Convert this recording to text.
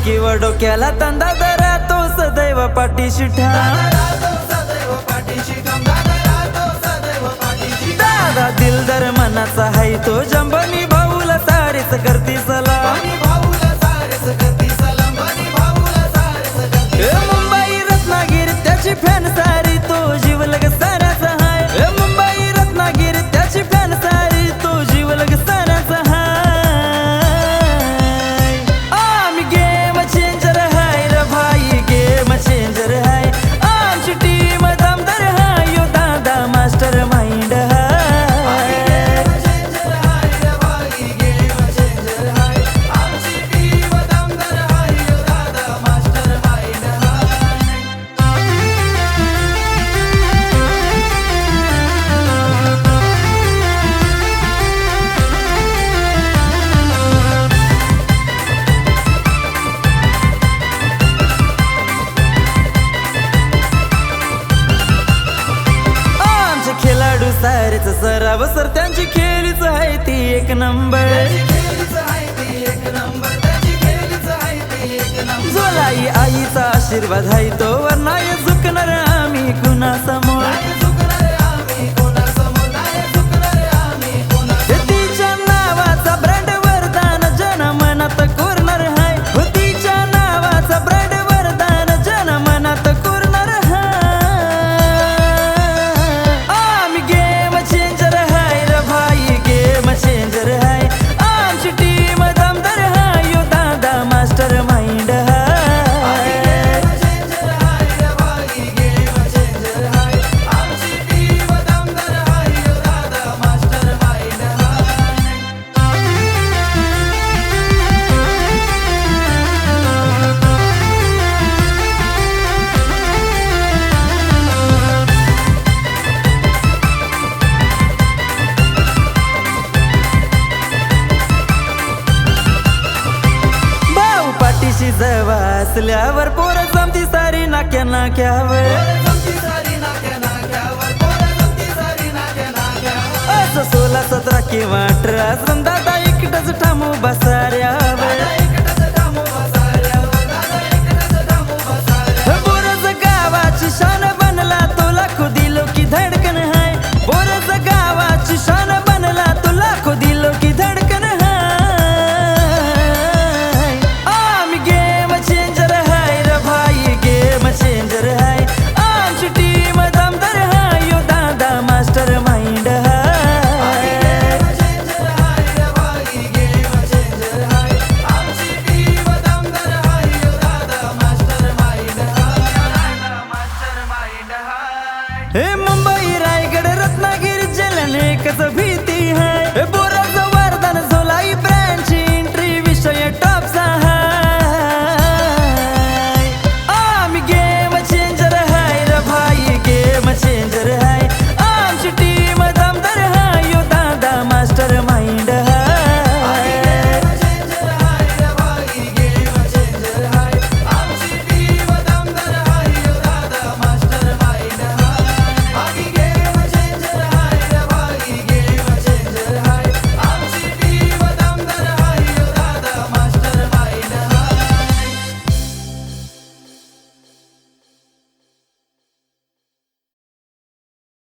किंवा डोक्याला तंदा दरा तो सदैव पाठीशी ठाम दादा दिलदार मनाचा हाय तो जंबनी भाऊला सारेच करती सलाम मुंबई रत्नागिरी त्याची फॅन सारी तो जीवलग साराचा हाय मुंबई रत्नागिरी त्याची फॅन सारी तो जीवलग साराचा हाय आम्ही गेम चेंजर हाय रे भाई गेम चेंजर हाय आमची टीम दमदार हाय यो दादा मास्टर माइंड सारेच सराव सर त्यांची खेळीच आहे ती एक नंबर जोलाई आईचा आशीर्वाद आहे तो वर नाही झुकणार आम्ही कुणासमोर तिच्या नावाचा ब्रँड वरदान जनमनात कोरणार हाय तिच्या नावाचा ब्रँड वरदान जनमनात कोरणार जवा असल्यावर पोरं जमती सारी नाक्या नाक्यावर असं 16-17 किंवा 18 दादा एकटच ठामू बसाऱ्यावर बोरज गावाची शान बनला तो लाखो दिलो की धडकन हाय बोरज गावाची शान बनला तो लाखो दिलो की धडकन हाय चेंजर हाय आमची टीम दमदार हाय यो दादा मास्टर माइंड हाय हे मुंबई रायगड रत्नागिरी जलन एकच भीती हाय